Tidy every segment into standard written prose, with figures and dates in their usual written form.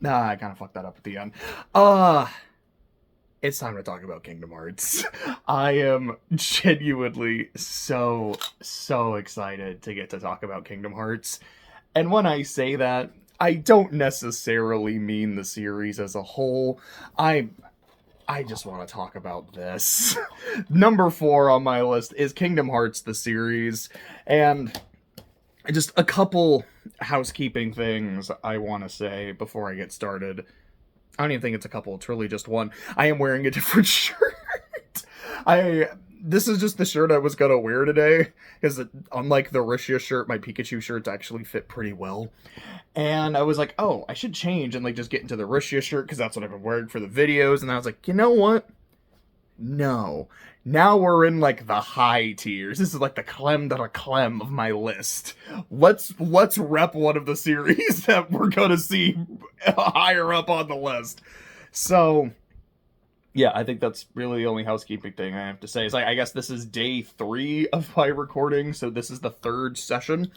Nah, I kind of fucked that up at the end. It's time to talk about Kingdom Hearts. I am genuinely so excited to get to talk about Kingdom Hearts. And when I say that, I don't necessarily mean the series as a whole. I I just want to talk about this. Number 4 on my list is Kingdom Hearts the series, and just a couple housekeeping things I want to say before I get started. I don't even think it's a couple, it's really just one. I am wearing a different shirt. This is just the shirt I was gonna wear today, because unlike the Rishia shirt, my Pikachu shirts actually fit pretty well. And I was like, oh, I should change and like just get into the Rishia shirt, because that's what I've been wearing for the videos. And I was like, you know what? No. Now we're in like the high tiers. This is like the creme de la creme of my list. Let's rep one of the series that we're gonna see higher up on the list. So yeah, I think that's really the only housekeeping thing I have to say. Is I guess this is day 3 of my recording, so this is the 3rd session.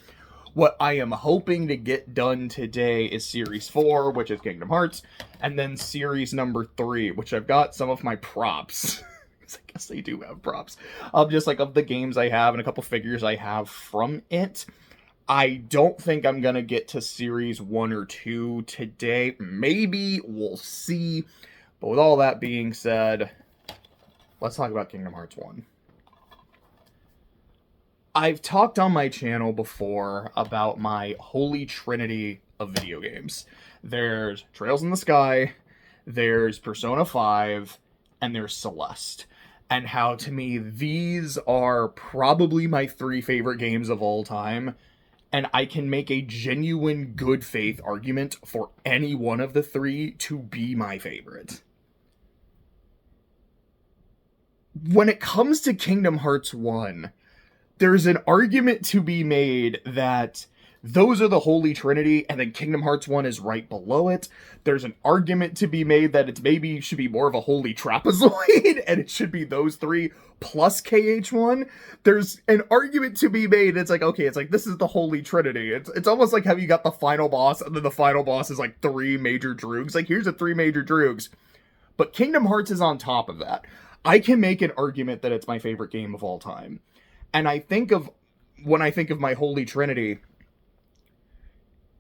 What I am hoping to get done today is Series 4, which is Kingdom Hearts, and then Series number 3, which I've got some of my props. I guess they do have props. Just like of the games I have and a couple figures I have from it. I don't think I'm going to get to Series 1 or 2 today. Maybe, we'll see. But with all that being said, let's talk about Kingdom Hearts 1. I've talked on my channel before about my holy trinity of video games. There's Trails in the Sky, there's Persona 5, and there's Celeste. And how, to me, these are probably my 3 favorite games of all time. And I can make a genuine good faith argument for any one of the 3 to be my favorite. When it comes to Kingdom Hearts 1, there's an argument to be made that those are the Holy Trinity, and then Kingdom Hearts 1 is right below it. There's an argument to be made that it maybe should be more of a Holy Trapezoid, and it should be those 3 plus KH1. There's an argument to be made. It's like, okay, it's like, this is the Holy Trinity. It's almost like how you got the final boss, and then the final boss is like 3 major droogs. Like, here's the 3 major droogs. But Kingdom Hearts is on top of that. I can make an argument that it's my favorite game of all time. And when I think of my Holy Trinity,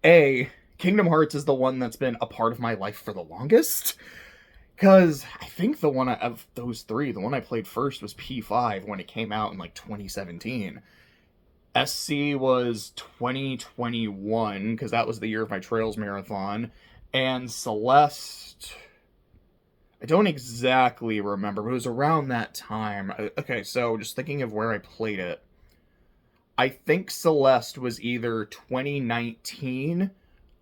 Kingdom Hearts is the one that's been a part of my life for the longest. Because I think the one of those 3, the one I played first was P5 when it came out in like 2017. SC was 2021, because that was the year of my Trails Marathon. And Celeste, I don't exactly remember, but it was around that time. Okay, so just thinking of where I played it, I think Celeste was either 2019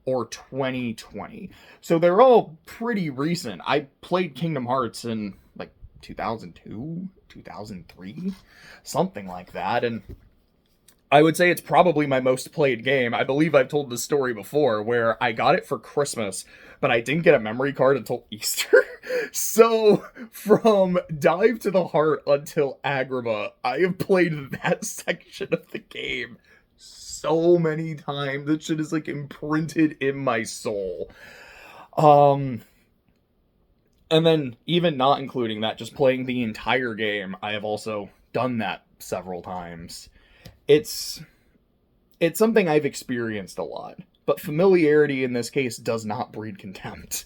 or 2020. So they're all pretty recent. I played Kingdom Hearts in like 2002, 2003, something like that, and I would say it's probably my most played game. I believe I've told this story before, where I got it for Christmas, but I didn't get a memory card until Easter. So, from Dive to the Heart until Agrabah, I have played that section of the game so many times. That shit is like imprinted in my soul. And then, even not including that, just playing the entire game, I have also done that several times. It's something I've experienced a lot, but familiarity in this case does not breed contempt.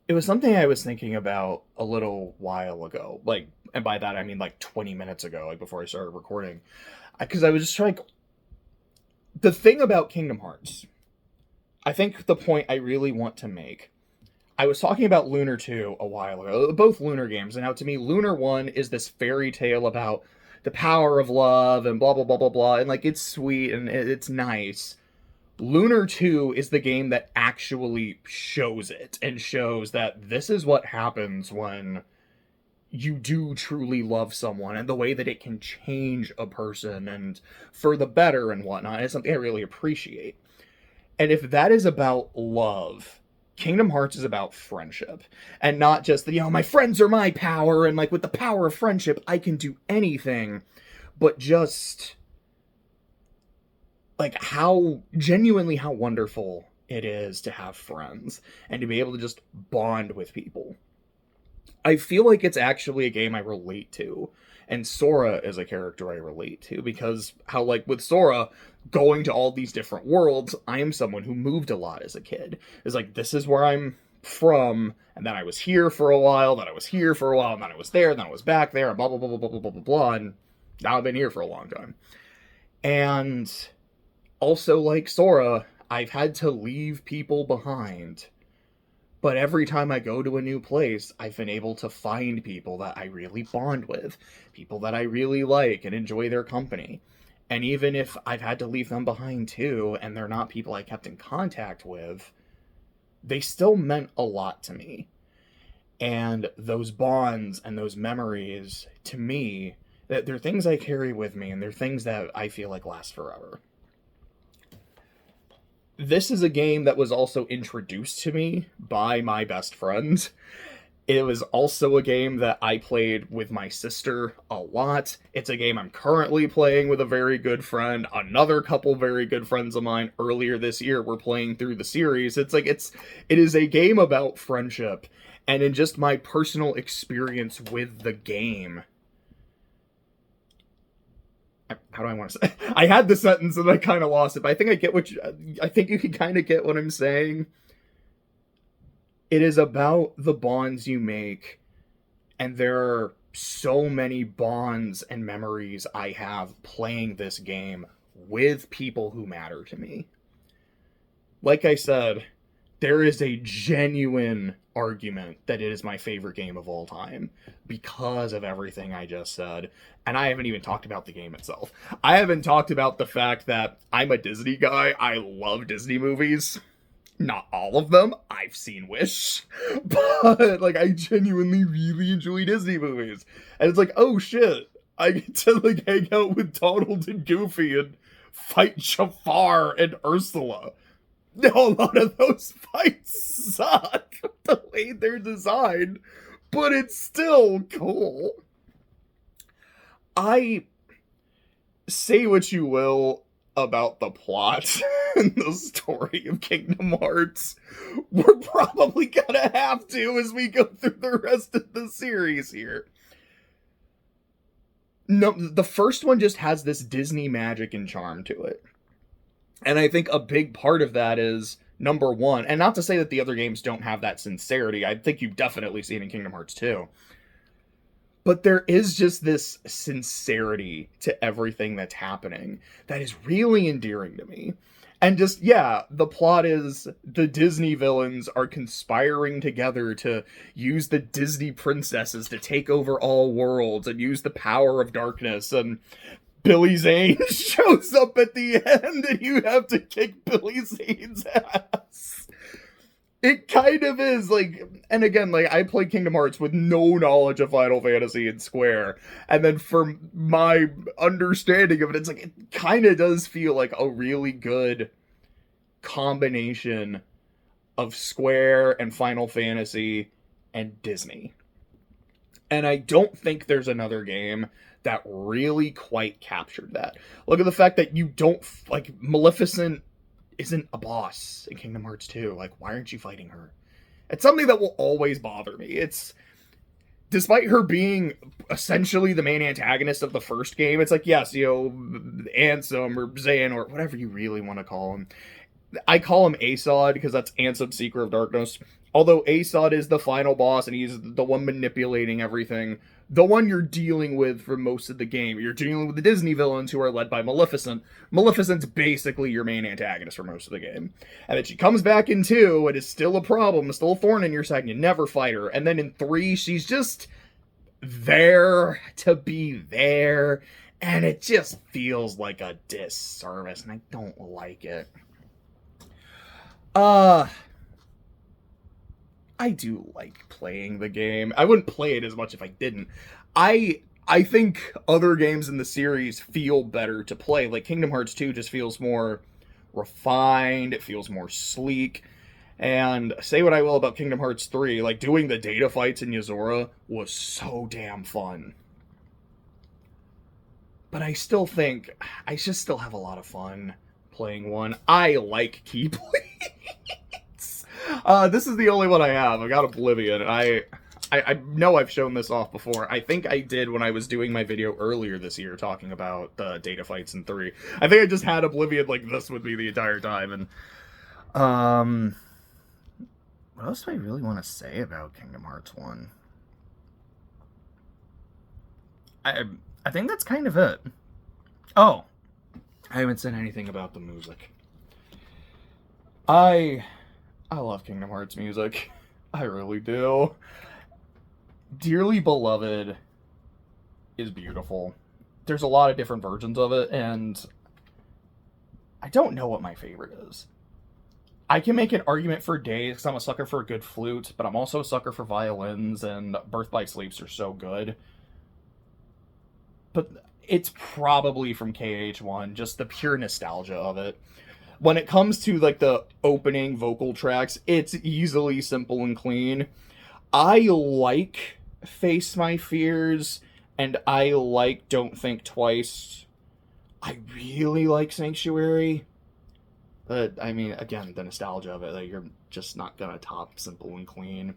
It was something I was thinking about a little while ago, like, and by that I mean like 20 minutes ago, like before I started recording, because I was just like, the thing about Kingdom Hearts, I think the point I really want to make, I was talking about Lunar 2 a while ago, both Lunar games, and now to me, Lunar 1 is this fairy tale about the power of love and blah, blah, blah, blah, blah, and like, it's sweet and it's nice. Lunar 2 is the game that actually shows it, and shows that this is what happens when you do truly love someone, and the way that it can change a person, and for the better and whatnot, is something I really appreciate. And if that is about love, Kingdom Hearts is about friendship, and not just the, my friends are my power, and like with the power of friendship, I can do anything, but just like how genuinely how wonderful it is to have friends and to be able to just bond with people. I feel like it's actually a game I relate to. And Sora is a character I relate to because how, like, with Sora going to all these different worlds, I am someone who moved a lot as a kid. It's like, this is where I'm from, and then I was here for a while, then I was here for a while, and then I was there, then I was back there, and blah, blah, blah, blah, blah, blah, blah, blah, blah, and now I've been here for a long time. And also, like Sora, I've had to leave people behind, but every time I go to a new place, I've been able to find people that I really bond with, people that I really like and enjoy their company. And even if I've had to leave them behind too, and they're not people I kept in contact with, they still meant a lot to me. And those bonds and those memories, to me, that they're things I carry with me, and they're things that I feel like last forever. This is a game that was also introduced to me by my best friend. It was also a game that I played with my sister a lot. It's a game I'm currently playing with a very good friend. Another couple very good friends of mine earlier this year were playing through the series. It is a game about friendship, and in just my personal experience with the game. How do I want to say? I had the sentence and I kind of lost it, but I think I think you can kind of get what I'm saying. It is about the bonds you make, and there are so many bonds and memories I have playing this game with people who matter to me. Like I said, there is a genuine argument that it is my favorite game of all time because of everything I just said. And I haven't even talked about the game itself. I haven't talked about the fact that I'm a Disney guy. I love Disney movies. Not all of them. I've seen Wish. But, like, I genuinely really enjoy Disney movies. And it's like, oh shit, I get to, like, hang out with Donald and Goofy and fight Jafar and Ursula. A lot of those fights suck the way they're designed, but it's still cool. I say what you will about the plot and the story of Kingdom Hearts. We're probably gonna have to as we go through the rest of the series here. No, the first one just has this Disney magic and charm to it. And I think a big part of that is, number one, and not to say that the other games don't have that sincerity, I think you've definitely seen in Kingdom Hearts 2. But there is just this sincerity to everything that's happening that is really endearing to me. And just, yeah, the plot is the Disney villains are conspiring together to use the Disney princesses to take over all worlds and use the power of darkness, and Billy Zane shows up at the end and you have to kick Billy Zane's ass. It kind of is, like, and again, like, I played Kingdom Hearts with no knowledge of Final Fantasy and Square, and then from my understanding of it, it's like, it kind of does feel like a really good combination of Square and Final Fantasy and Disney. And I don't think there's another game that really quite captured that. Look at the fact that you don't, like, Maleficent isn't a boss in Kingdom Hearts 2. Like, why aren't you fighting her? It's something that will always bother me. It's, despite her being essentially the main antagonist of the first game, it's like, yes, you know, Ansem or Zan or whatever you really want to call him. I call him Asod because that's Ansem, Seeker of Darkness. Although Asod is the final boss and he's the one manipulating everything, the one you're dealing with for most of the game. You're dealing with the Disney villains who are led by Maleficent. Maleficent's basically your main antagonist for most of the game. And then she comes back in 2, and is still a problem, still a thorn in your side, and you never fight her. And then in 3, she's just there to be there, and it just feels like a disservice, and I don't like it. I do like playing the game. I wouldn't play it as much if I didn't. I think other games in the series feel better to play. Like Kingdom Hearts 2 just feels more refined, it feels more sleek. And say what I will about Kingdom Hearts 3, like doing the data fights in Yozora was so damn fun. But I still think I just still have a lot of fun playing one. I like Keyblades. This is the only one I have. I got Oblivion. I know I've shown this off before. I think I did when I was doing my video earlier this year talking about the data fights in 3. I think I just had Oblivion like this with me the entire time. And what else do I really want to say about Kingdom Hearts 1? I think that's kind of it. Oh, I haven't said anything about the music. I love Kingdom Hearts music. I really do. Dearly Beloved is beautiful. There's a lot of different versions of it, and I don't know what my favorite is. I can make an argument for days because I'm a sucker for a good flute, but I'm also a sucker for violins, and Birth by Sleeps are so good. But it's probably from KH1, just the pure nostalgia of it. When it comes to like the opening vocal tracks, it's easily simple and clean. I like Face My Fears, and I like Don't Think Twice. I really like Sanctuary. But, I mean, again, the nostalgia of it, like, you're just not gonna top Simple and Clean.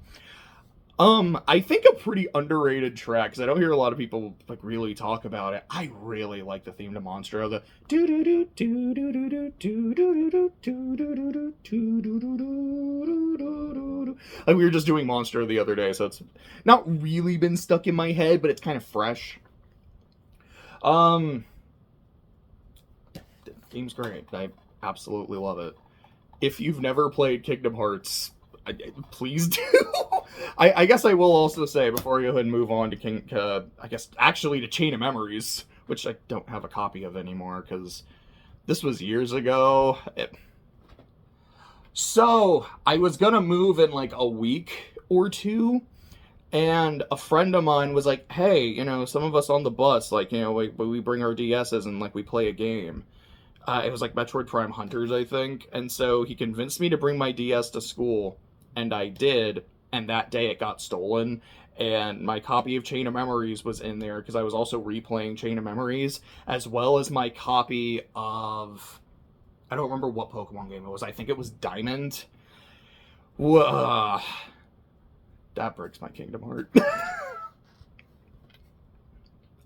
I think a pretty underrated track, because I don't hear a lot of people, like, really talk about it. I really like the theme to Monstro, the like, we were just doing Monstro the other day, so it's not really been stuck in my head, but it's kind of fresh. The theme's great. I absolutely love it. If you've never played Kingdom Hearts, please do. I guess I will also say, before I go ahead and move on to I guess actually to Chain of Memories, which I don't have a copy of anymore because this was years ago. So I was gonna move in like a week or two, and a friend of mine was like, "Hey, you know, some of us on the bus, like, you know, we bring our DSs and like we play a game." It was like Metroid Prime Hunters, I think. And so he convinced me to bring my DS to school, and I did. And that day it got stolen, and my copy of Chain of Memories was in there because I was also replaying Chain of Memories, as well as my copy of, I don't remember what Pokemon game it was. I think it was Diamond. That breaks my Kingdom Heart.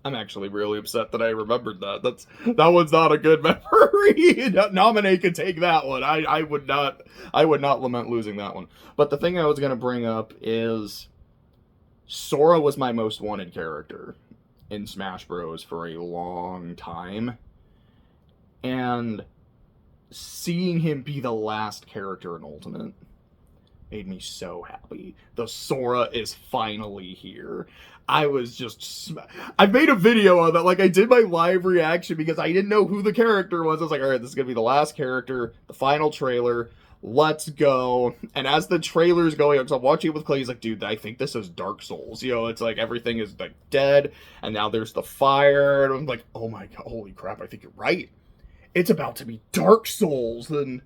I'm actually really upset that I remembered that. That one's not a good memory. Nominate can take that one. I would not lament losing that one. But the thing I was gonna bring up is Sora was my most wanted character in Smash Bros. For a long time. And seeing him be the last character in Ultimate made me so happy. The Sora is finally here. I was just... I made a video on that. Like, I did my live reaction because I didn't know who the character was. I was like, alright, this is gonna be the last character, the final trailer. Let's go. And as the trailer's going up, so I'm watching it with Clay, he's like, dude, I think this is Dark Souls. You know, it's like everything is like dead, and now there's the fire. And I'm like, oh my god, holy crap, I think you're right. It's about to be Dark Souls. And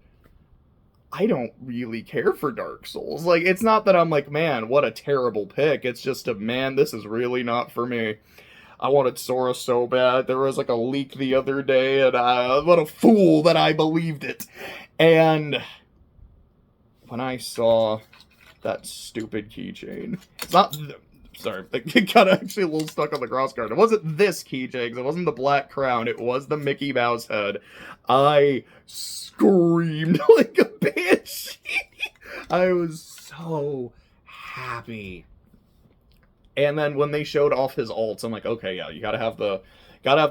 I don't really care for Dark Souls. Like, it's not that I'm like, man, what a terrible pick. It's just a, man, this is really not for me. I wanted Sora so bad. There was like a leak the other day, and what a fool that I believed it. And when I saw that stupid keychain, it's not... Sorry, it got actually a little stuck on the cross guard. It wasn't this keychain, because it wasn't the black crown. It was the Mickey Mouse head. I screamed like a banshee. I was so happy. And then when they showed off his alts, I'm like, okay, yeah, you gotta have the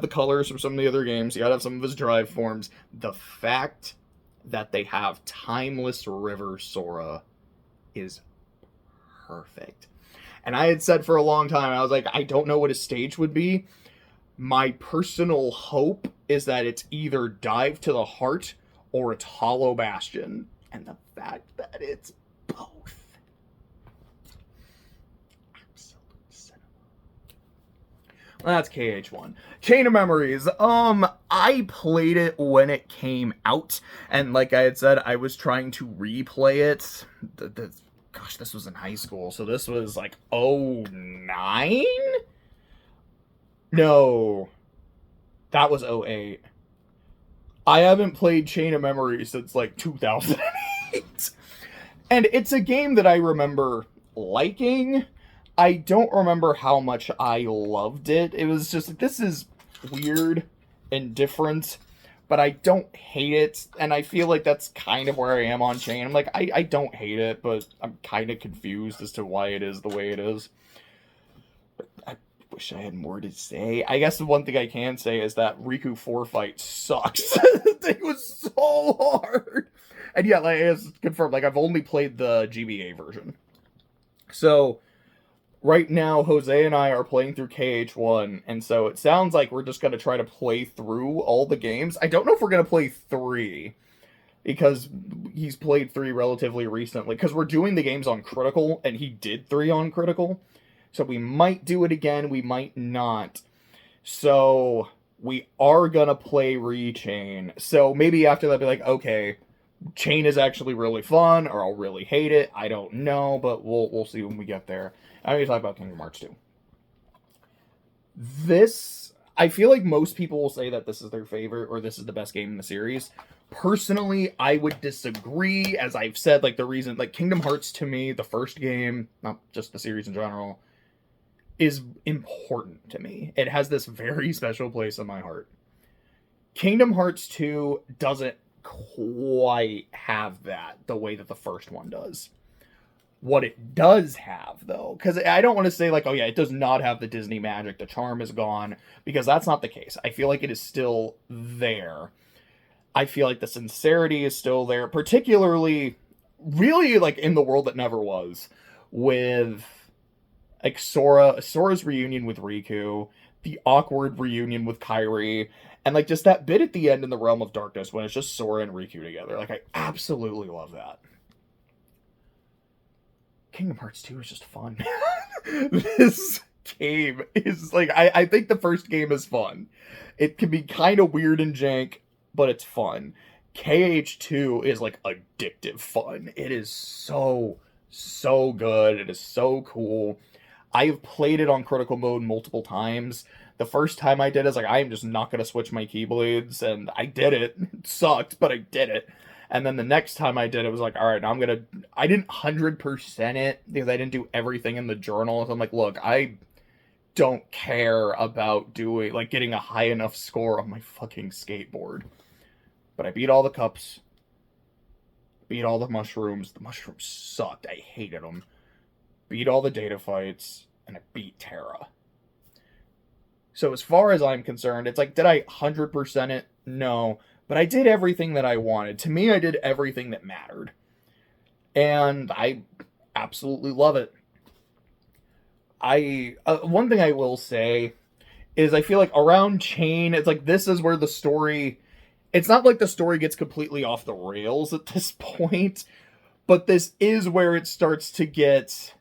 colors from some of the other games. You gotta have some of his drive forms. The fact that they have Timeless River Sora is perfect. And I had said for a long time, I was like, I don't know what his stage would be. My personal hope is that it's either Dive to the Heart or it's Hollow Bastion. And the fact that it's both. Absolute cinema. Well, that's KH1. Chain of Memories. I played it when it came out. And like I had said, I was trying to replay it. Gosh, this was in high school, so this was like 09? No. That was 08. I haven't played Chain of Memory since like 2008. And it's a game that I remember liking. I don't remember how much I loved it. It was just like, this is weird and different, but I don't hate it. And I feel like that's kind of where I am on Chain. I'm like, I don't hate it, but I'm kind of confused as to why it is the way it is. I wish I had more to say. I guess the one thing I can say is that Riku 4 fight sucks. It was so hard. And yeah, like, it's confirmed, like, I've only played the GBA version. So, right now, Jose and I are playing through KH1, and so it sounds like we're just going to try to play through all the games. I don't know if we're going to play 3, because he's played 3 relatively recently, because we're doing the games on Critical, and he did 3 on Critical. So we might do it again, we might not. So we are gonna play Rechain. So maybe after that, be like, okay, Chain is actually really fun, or I'll really hate it. I don't know, but we'll see when we get there. I'm gonna talk about Kingdom Hearts 2. This, I feel like most people will say that this is their favorite, or this is the best game in the series. Personally, I would disagree, as I've said, like, the reason, like, Kingdom Hearts to me, the first game, not just the series in general, is important to me. It has this very special place in my heart. Kingdom Hearts 2 doesn't quite have that the way that the first one does. What it does have, though, because I don't want to say, like, oh yeah, it does not have the Disney magic, the charm is gone, because that's not the case. I feel like it is still there. I feel like the sincerity is still there, particularly, really, like, in the world that never was, with like Sora's reunion with Riku, the awkward reunion with Kairi, and like just that bit at the end in the Realm of Darkness when it's just Sora and Riku together. Like, I absolutely love that. Kingdom Hearts 2 is just fun. This game is like, I think the first game is fun. It can be kind of weird and jank, but it's fun. KH2 is like addictive fun. It is so good. It is so cool. I've played it on critical mode multiple times. The first time I did it, I was like, I am just not going to switch my keyblades, and I did it. It sucked, but I did it. And then the next time I did it, was like, all right, now I didn't 100% it, because I didn't do everything in the journal. So I'm like, look, I don't care about getting a high enough score on my fucking skateboard. But I beat all the cups. Beat all the mushrooms. The mushrooms sucked. I hated them. Beat all the data fights, and I beat Terra. So as far as I'm concerned, it's like, did I 100% it? No. But I did everything that I wanted. To me, I did everything that mattered. And I absolutely love it. One thing I will say is I feel like around Chain, it's like this is where the story... It's not like the story gets completely off the rails at this point, but this is where it starts to get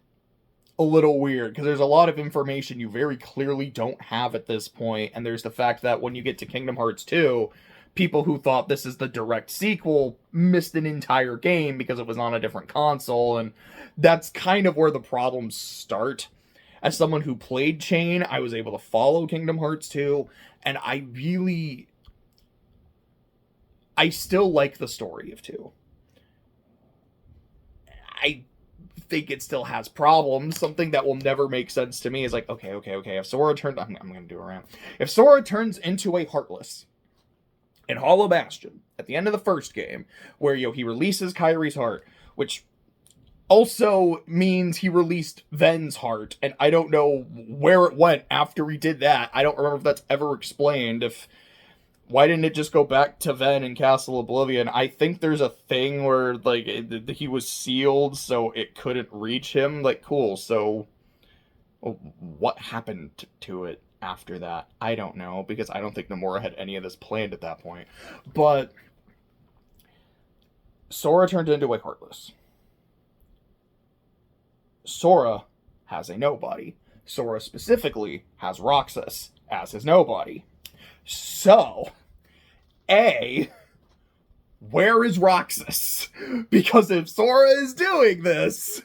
a little weird, because there's a lot of information you very clearly don't have at this point, and there's the fact that when you get to Kingdom Hearts 2, people who thought this is the direct sequel missed an entire game because it was on a different console, and that's kind of where the problems start. As someone who played Chain, I was able to follow Kingdom Hearts 2, and I still like the story of 2. I think it still has problems. Something that will never make sense to me is like, okay. If Sora turns, I'm going to do a rant. If Sora turns into a Heartless in Hollow Bastion at the end of the first game, where he releases Kairi's heart, which also means he released Ven's heart, and I don't know where it went after he did that. I don't remember if that's ever explained. Why didn't it just go back to Ven in Castle Oblivion? I think there's a thing where, like, he was sealed, so it couldn't reach him. Like, cool, so what happened to it after that? I don't know, because I don't think Nomura had any of this planned at that point. But Sora turned into a Heartless. Sora has a nobody. Sora specifically has Roxas as his nobody. So, where is Roxas? Because if Sora is doing this,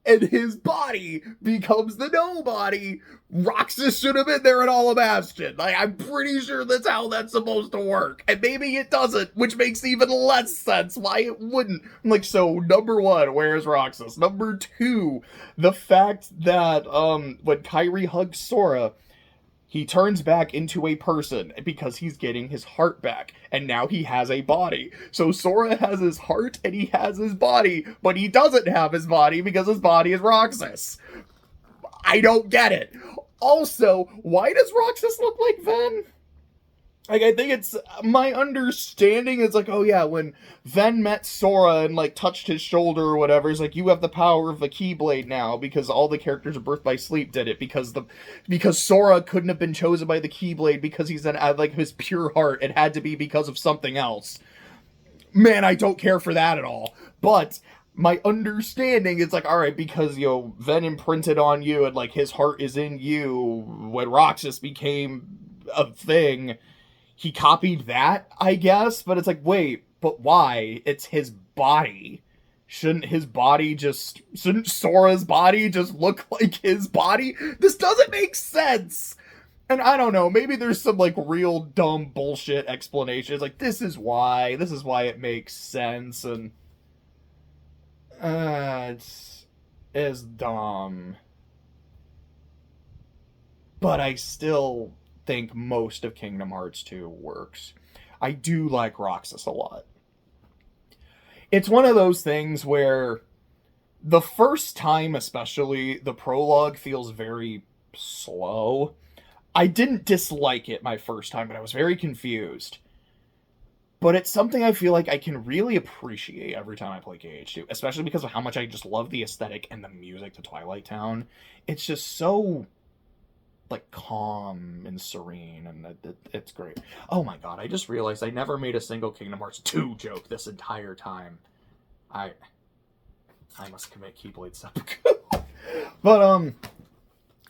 and his body becomes the nobody, Roxas should have been there in all of Bastion. Like, I'm pretty sure that's how that's supposed to work. And maybe it doesn't, which makes even less sense why it wouldn't. I'm like, so, number one, where's Roxas? Number two, the fact that, when Kyrie hugs Sora, he turns back into a person because he's getting his heart back. And now he has a body. So Sora has his heart and he has his body, but he doesn't have his body because his body is Roxas. I don't get it. Also, why does Roxas look like Ven? Like, I think it's, my understanding is like, oh yeah, when Ven met Sora and like touched his shoulder or whatever, it's like, you have the power of the Keyblade now, because all the characters of Birth by Sleep did it, because Sora couldn't have been chosen by the Keyblade because he's like his pure heart. It had to be because of something else. Man, I don't care for that at all. But my understanding is like, alright, because, you know, Ven imprinted on you and like his heart is in you when Roxas became a thing. He copied that, I guess, but it's like, wait, but why? It's his body. Shouldn't Sora's body just look like his body? This doesn't make sense! And I don't know, maybe there's some, like, real dumb bullshit explanations, like, this is why it makes sense, and it's dumb. But I still think most of Kingdom Hearts 2 works. I do like Roxas a lot. It's one of those things where the first time especially, the prologue feels very slow. I didn't dislike it my first time, but I was very confused. But it's something I feel like I can really appreciate every time I play KH2, especially because of how much I just love the aesthetic and the music to Twilight Town. It's just so, like, calm and serene, and it's great. Oh my god, I just realized I never made a single Kingdom Hearts 2 joke this entire time. I must commit Keyblade seppuku. But,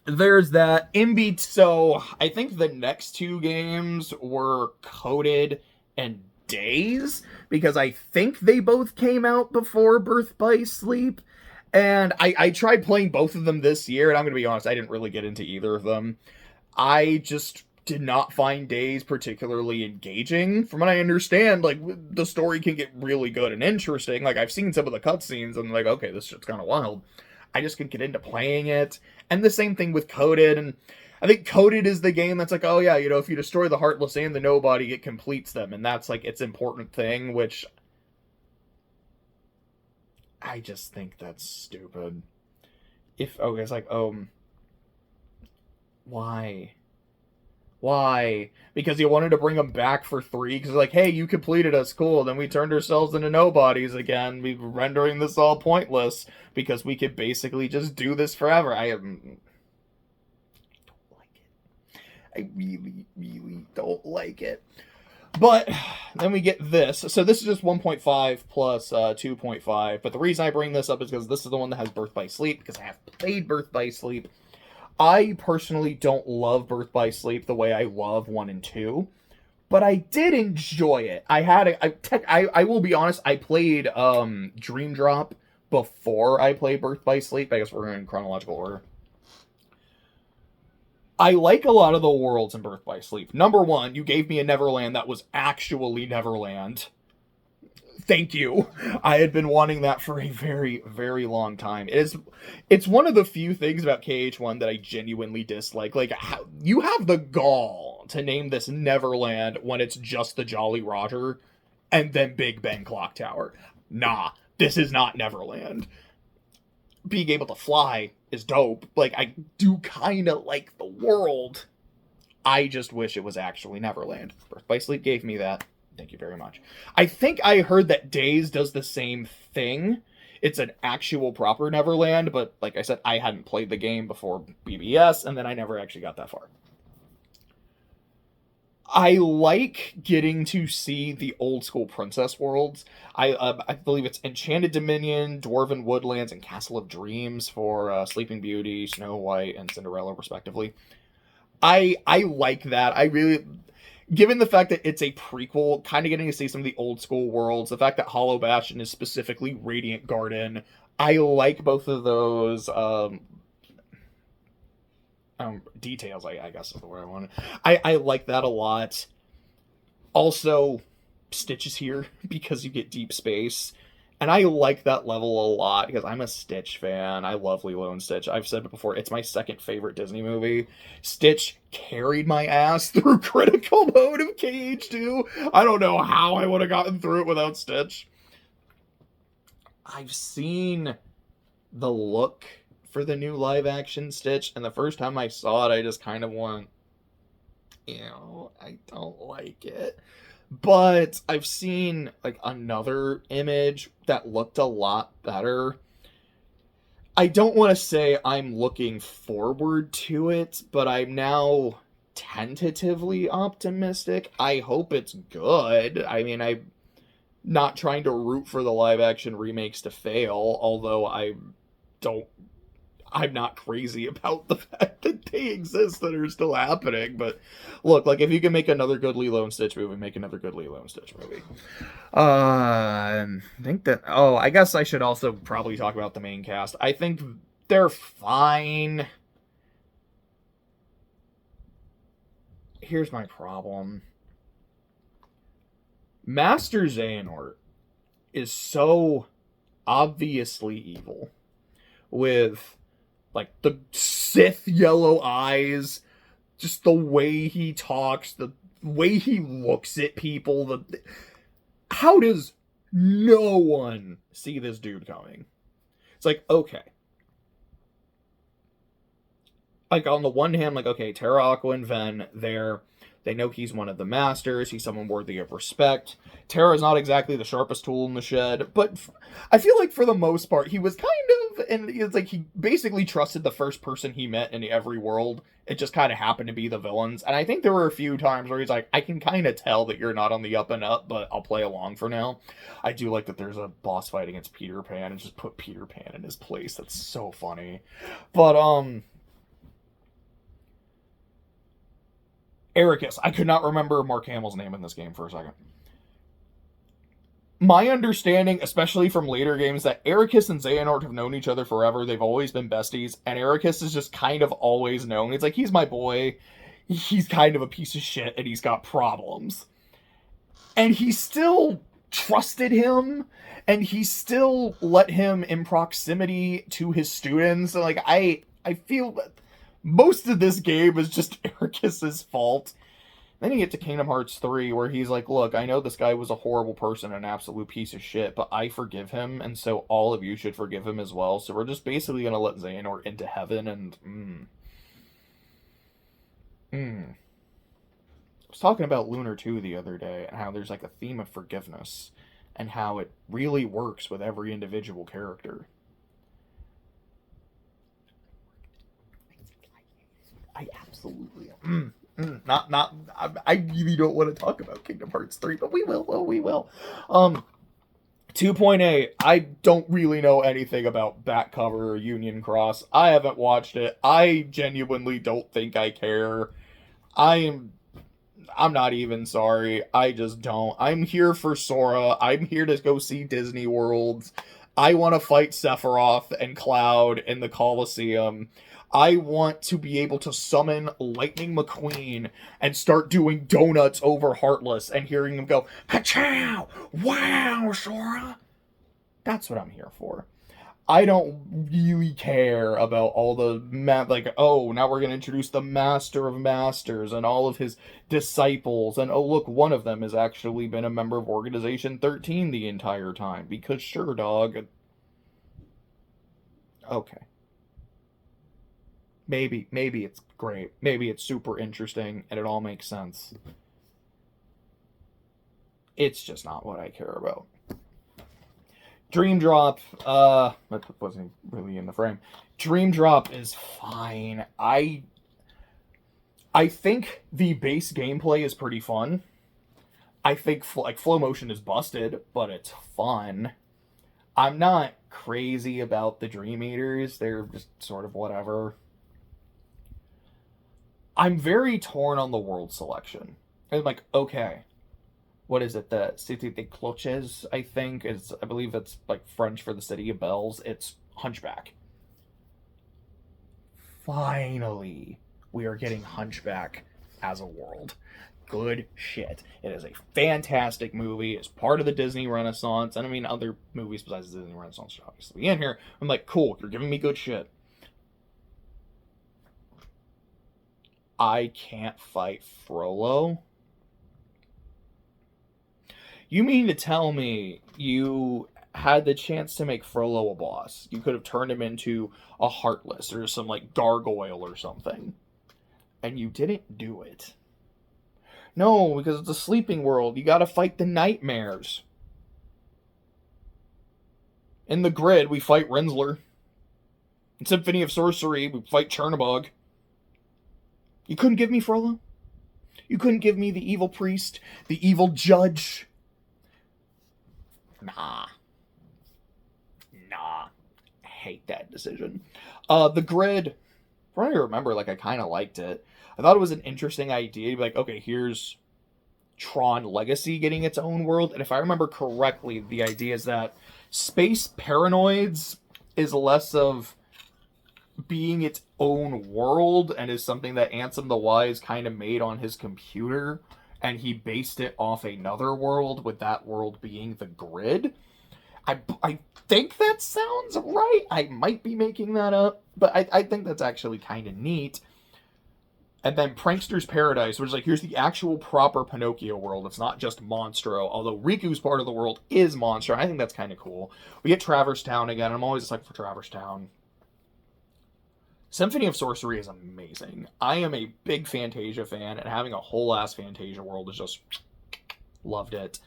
there's that. So, I think the next two games were Coded and Days, because I think they both came out before Birth by Sleep. And I tried playing both of them this year, and I'm going to be honest, I didn't really get into either of them. I just did not find Days particularly engaging. From what I understand, like, the story can get really good and interesting. Like, I've seen some of the cutscenes, and I'm like, okay, this shit's kind of wild. I just couldn't get into playing it. And the same thing with Coded, and I think Coded is the game that's like, oh yeah, you know, if you destroy the Heartless and the Nobody, it completes them, and that's, like, its important thing, which I just think that's stupid. It's like, why? Why? Because you wanted to bring them back for 3, because like, hey, you completed us, cool, then we turned ourselves into nobodies again, we rendering this all pointless, because we could basically just do this forever. I don't like it. I really, really don't like it. But then we get this. So this is just 1.5 plus 2.5. But the reason I bring this up is because this is the one that has Birth by Sleep, because I have played Birth by Sleep. I personally don't love Birth by Sleep the way I love 1 and 2. But I did enjoy it. I will be honest, I played Dream Drop before I played Birth by Sleep. I guess we're in chronological order. I like a lot of the worlds in Birth by Sleep. Number one, you gave me a Neverland that was actually Neverland. Thank you. I had been wanting that for a very, very long time. It's one of the few things about KH1 that I genuinely dislike. Like, you have the gall to name this Neverland when it's just the Jolly Roger and then Big Ben Clock Tower. Nah, this is not Neverland. Being able to fly is dope. Like, I do kind of like the world. I just wish it was actually Neverland. Birth by Sleep gave me that. Thank you very much. I think I heard that Days does the same thing. It's an actual proper Neverland, but like I said, I hadn't played the game before BBS, and then I never actually got that far. I like getting to see the old school princess worlds. I believe it's Enchanted Dominion, Dwarven Woodlands, and Castle of Dreams for Sleeping Beauty, Snow White, and Cinderella, respectively. I like that. I really, given the fact that it's a prequel, kind of getting to see some of the old school worlds, the fact that Hollow Bastion is specifically Radiant Garden, I like both of those details, I guess is the word I wanted. I like that a lot. Also, Stitch is here because you get deep space. And I like that level a lot because I'm a Stitch fan. I love Lilo and Stitch. I've said it before, it's my second favorite Disney movie. Stitch carried my ass through critical mode of KH2. I don't know how I would have gotten through it without Stitch. I've seen the look for the new live action Stitch, and the first time I saw it, I just kind of went, I don't like it. But I've seen like another image that looked a lot better. I don't want to say I'm looking forward to it, but I'm now tentatively optimistic. I hope it's good. I mean, I'm not trying to root for the live action remakes to fail, although I'm not crazy about the fact that they exist that are still happening. But look, like, if you can make another good Lilo and Stitch movie, make another good Lilo and Stitch movie. I think that. Oh, I guess I should also probably talk about the main cast. I think they're fine. Here's my problem. Master Xehanort is so obviously evil with like the Sith yellow eyes, just the way he talks, the way he looks at people. How does no one see this dude coming? It's like, okay. Like, on the one hand, like, okay, Terra, Aqua, and Ven, they know he's one of the masters. He's someone worthy of respect. Terra is not exactly the sharpest tool in the shed, but I feel like for the most part, he was kind of, and it's like he basically trusted the first person he met in every world. It just kind of happened to be the villains. And I think there were a few times where he's like, I can kind of tell that you're not on the up and up, but I'll play along for now. I do like that there's a boss fight against Peter Pan and just put Peter Pan in his place. That's so funny. But, Ericus. I could not remember Mark Hamill's name in this game for a second. My understanding, especially from later games, that Ericus and Xehanort have known each other forever. They've always been besties, and Ericus is just kind of always known. It's like, he's my boy. He's kind of a piece of shit, and he's got problems. And he still trusted him, and he still let him in proximity to his students. Like, I feel that most of this game is just Ericus's fault. Then you get to Kingdom Hearts 3, where he's like, look, I know this guy was a horrible person, an absolute piece of shit, but I forgive him, and so all of you should forgive him as well. So we're just basically going to let Xehanort into heaven, and I was talking about Lunar 2 the other day, and how there's like a theme of forgiveness, and how it really works with every individual character. I absolutely I really don't want to talk about Kingdom Hearts 3, but we will. Oh, we will. 2.8. I don't really know anything about back cover or Union Cross. I haven't watched it. I genuinely don't think I care. I'm not even sorry. I just don't. I'm here for Sora. I'm here to go see Disney World. I want to fight Sephiroth and Cloud in the Coliseum. I want to be able to summon Lightning McQueen and start doing donuts over Heartless and hearing him go, "Ka-chow! Wow, Sora!" That's what I'm here for. I don't really care about all the like, oh, now we're going to introduce the Master of Masters and all of his disciples. And oh, look, one of them has actually been a member of Organization 13 the entire time. Because sure, dog. Okay. Maybe it's great. Maybe it's super interesting and it all makes sense. It's just not what I care about. Dream Drop, that wasn't really in the frame. Dream Drop is fine. I think the base gameplay is pretty fun. I think flow motion is busted, but it's fun. I'm not crazy about the Dream Eaters. They're just sort of whatever. I'm very torn on the world selection. I'm like, okay, what is it? The Cité des Cloches, I think, is, I believe it's like French for the City of Bells. It's Hunchback. Finally, we are getting Hunchback as a world. Good shit. It is a fantastic movie. It's part of the Disney Renaissance. And I mean, other movies besides the Disney Renaissance should obviously be in here. I'm like, cool, you're giving me good shit. I can't fight Frollo? You mean to tell me you had the chance to make Frollo a boss? You could have turned him into a Heartless or some, like, gargoyle or something. And you didn't do it. No, because it's a sleeping world. You gotta fight the nightmares. In the Grid, we fight Rinsler. In Symphony of Sorcery, we fight Chernabog. You couldn't give me Frollo? You couldn't give me the evil priest? The evil judge? Nah. I hate that decision. The Grid, from what I remember, like, I kind of liked it. I thought it was an interesting idea. You'd be like, okay, here's Tron Legacy getting its own world. And if I remember correctly, the idea is that Space Paranoids is less of being its own world and is something that Ansem the Wise kind of made on his computer. And he based it off another world, with that world being the Grid. I think that sounds right. I might be making that up, but I think that's actually kind of neat. And then Prankster's Paradise, which is like, here's the actual proper Pinocchio world. It's not just Monstro, although Riku's part of the world is Monstro. I think that's kind of cool. We get Traverse Town again. I'm always excited for Traverse Town. Symphony of Sorcery is amazing. I am a big Fantasia fan, and having a whole-ass Fantasia world is just... loved it.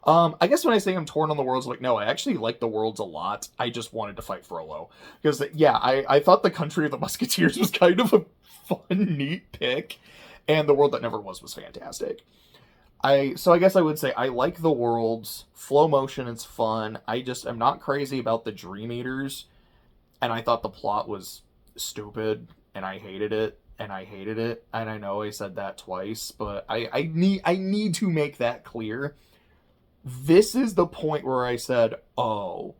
I guess when I say I'm torn on the worlds, like, no, I actually like the worlds a lot. I just wanted to fight Frollo. Because, yeah, I thought the Country of the Musketeers was kind of a fun, neat pick. And the World That Never Was fantastic. So I guess I would say I like the worlds. Flow motion is fun. I just am not crazy about the Dream Eaters. And I thought the plot was stupid. And I hated it. And I know I said that twice, but I need to make that clear. This is the point where I said, oh,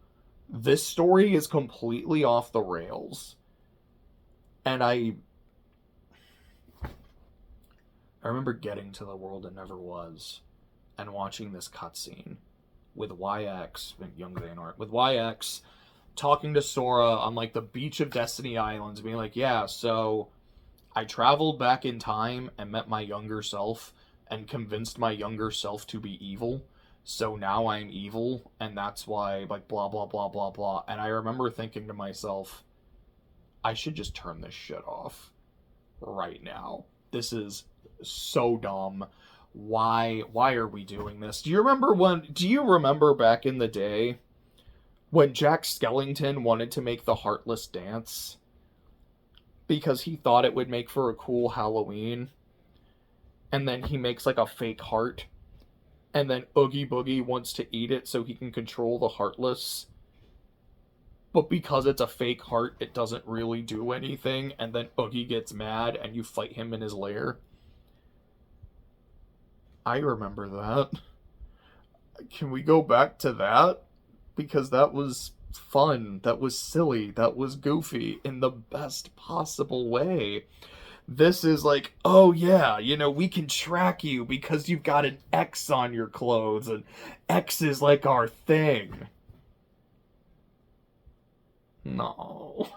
this story is completely off the rails. And I remember getting to the World That Never Was and watching this cutscene with YX, young Xehanort, with YX talking to Sora on, like, the beach of Destiny Islands, being like, yeah, so I traveled back in time and met my younger self and convinced my younger self to be evil. So now I'm evil, and that's why, like, blah, blah, blah, blah, blah. And I remember thinking to myself, I should just turn this shit off right now. This is so dumb. Why are we doing this? Do you remember back in the day when Jack Skellington wanted to make the Heartless dance? Because he thought it would make for a cool Halloween. And then he makes, like, a fake heart. And then Oogie Boogie wants to eat it so he can control the Heartless. But because it's a fake heart, it doesn't really do anything. And then Oogie gets mad and you fight him in his lair. I remember that. Can we go back to that? Because that was fun. That was silly. That was goofy in the best possible way. This is like, oh yeah, we can track you because you've got an X on your clothes, and X is like our thing. No.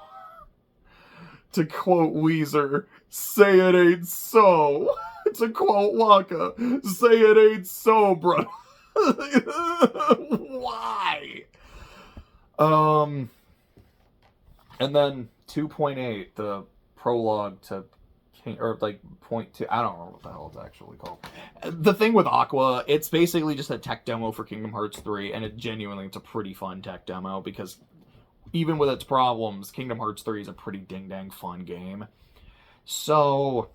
To quote Weezer, say it ain't so. To quote Waka, say it ain't so, bro. Why? And then 2.8, the prologue to or like point to, I don't know what the hell it's actually called. The thing with Aqua, it's basically just a tech demo for Kingdom Hearts 3, and it's a pretty fun tech demo, because even with its problems, Kingdom Hearts 3 is a pretty ding-dang fun game. So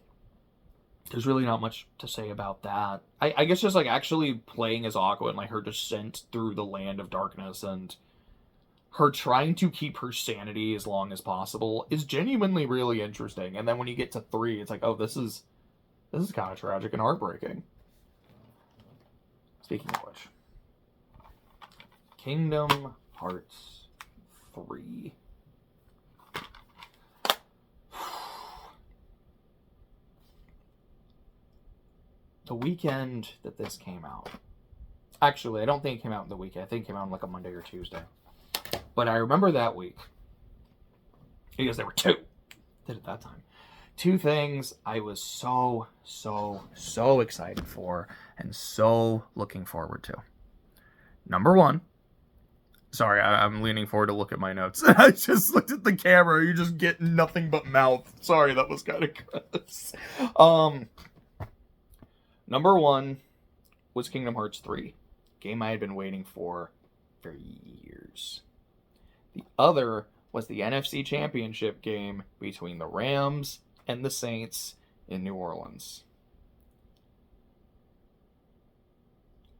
there's really not much to say about that. I guess just, like, actually playing as Aqua and, like, her descent through the land of darkness and her trying to keep her sanity as long as possible is genuinely really interesting. And then when you get to 3, it's like, oh, this is kind of tragic and heartbreaking. Speaking of which, Kingdom Hearts 3. The weekend that this came out. Actually, I don't think it came out in the weekend. I think it came out on like a Monday or Tuesday. But I remember that week. Because there were two. Did at that time. Two things I was so excited for and so looking forward to. Number one. Sorry, I'm leaning forward to look at my notes. I just looked at the camera. You're just getting nothing but mouth. Sorry, that was kind of gross. Number one was Kingdom Hearts 3. Game I had been waiting for years. The other was the NFC Championship game between the Rams and the Saints in New Orleans.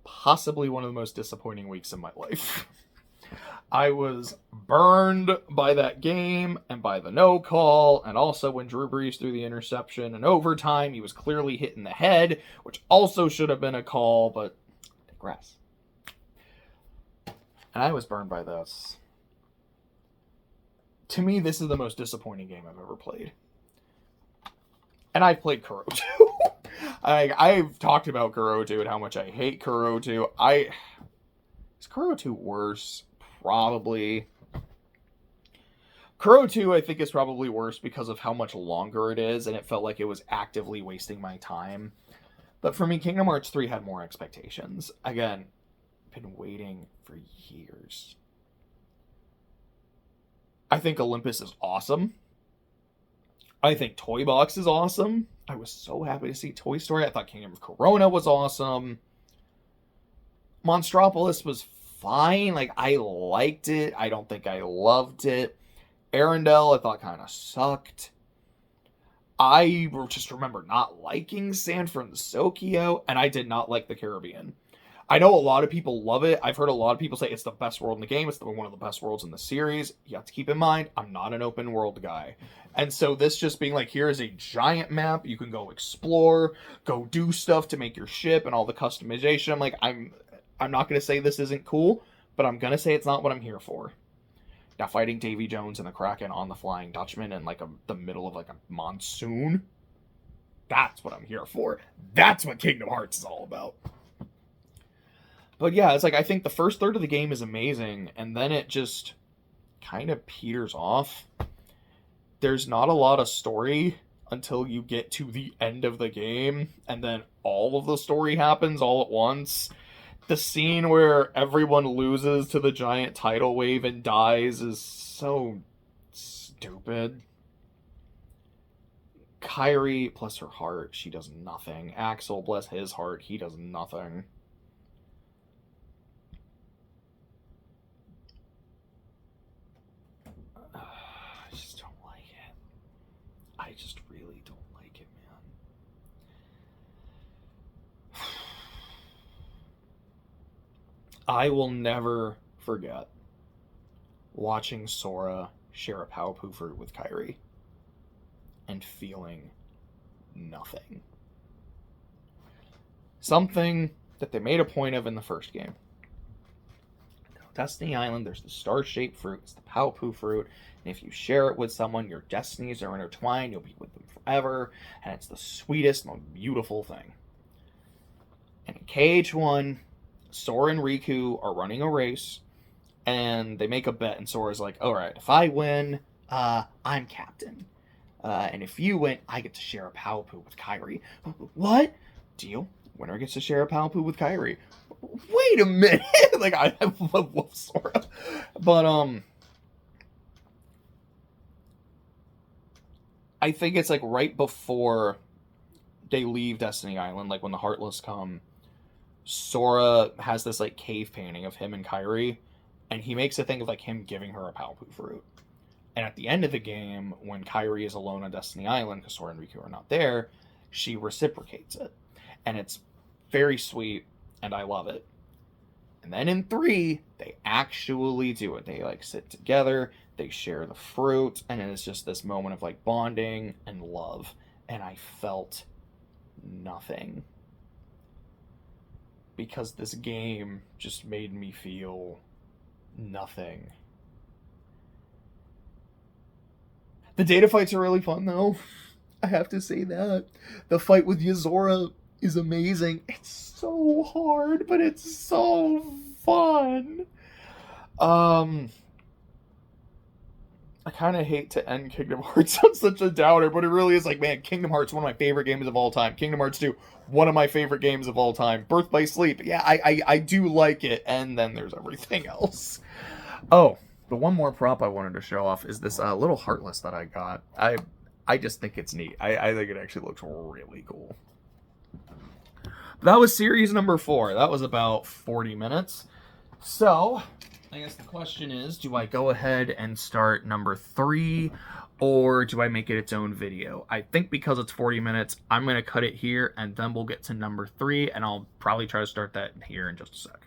Possibly one of the most disappointing weeks of my life. I was burned by that game and by the no call, and also when Drew Brees threw the interception in overtime, he was clearly hit in the head, which also should have been a call, but I digress. And I was burned by this. To me, this is the most disappointing game I've ever played. And I've played Kuro 2. I've talked about Kuro 2 and how much I hate Kuro 2. Is Kuro 2 worse? Probably. Kuro 2, I think, is probably worse because of how much longer it is, and it felt like it was actively wasting my time. But for me, Kingdom Hearts 3 had more expectations. Again, been waiting for years. I think Olympus is awesome. I think Toy Box is awesome. I was so happy to see Toy Story. I thought Kingdom of Corona was awesome. Monstropolis was fine. Like, I liked it. I don't think I loved it. Arendelle, I thought kind of sucked. I just remember not liking San Francisco, and I did not like the Caribbean. I know a lot of people love it. I've heard a lot of people say it's the best world in the game. It's one of the best worlds in the series. You have to keep in mind, I'm not an open world guy. And so this just being like, here is a giant map. You can go explore, go do stuff to make your ship and all the customization. I'm like, I'm not going to say this isn't cool, but I'm going to say it's not what I'm here for. Now, fighting Davy Jones and the Kraken on the Flying Dutchman in like the middle of like a monsoon, that's what I'm here for. That's what Kingdom Hearts is all about. But yeah, it's like, I think the first third of the game is amazing, and then it just kind of peters off. There's not a lot of story until you get to the end of the game, and then all of the story happens all at once. The scene where everyone loses to the giant tidal wave and dies is so stupid. Kairi, bless her heart, she does nothing. Axel, bless his heart, he does nothing. I just don't like it. I just really don't like it, man. I will never forget watching Sora share a Powerpuff Fruit with Kairi and feeling nothing. Something that they made a point of in the first game. Destiny Island, there's the star-shaped fruit, it's the Powerpuff Fruit, and if you share it with someone, your destinies are intertwined, you'll be with them forever, and it's the sweetest, most beautiful thing. And in KH1, Sora and Riku are running a race, and they make a bet, and Sora's like, alright, if I win, I'm captain. And if you win, I get to share a Powerpuff with Kairi. What? Deal. Winner gets to share a Powerpuff with Kairi. Wait a minute! Like, I love Sora. But, I think it's, like, right before they leave Destiny Island, like, when the Heartless come, Sora has this, like, cave painting of him and Kairi, and he makes a thing of, like, him giving her a Powerpuff Fruit. And at the end of the game, when Kairi is alone on Destiny Island, because Sora and Riku are not there, she reciprocates it. And it's very sweet, and I love it. And then in 3, they actually do it. They, like, sit together, they share the fruit, and it's just this moment of, like, bonding and love. And I felt nothing. because this game just made me feel nothing. The data fights are really fun, though. I have to say that. The fight with Yozora is amazing. It's so hard, but it's so fun. I kind of hate to end Kingdom Hearts on such a downer, but it really is like, man, Kingdom Hearts, one of my favorite games of all time. Kingdom Hearts 2, one of my favorite games of all time. Birth by Sleep, yeah, I do like it, and then there's everything else. Oh, the one more prop I wanted to show off is this little Heartless that I got. I just think it's neat. I think it actually looks really cool. That was series number 4. That was about 40 minutes. So, I guess the question is, do I go ahead and start number 3, or do I make it its own video? I think because it's 40 minutes, I'm going to cut it here, and then we'll get to number 3, and I'll probably try to start that here in just a sec.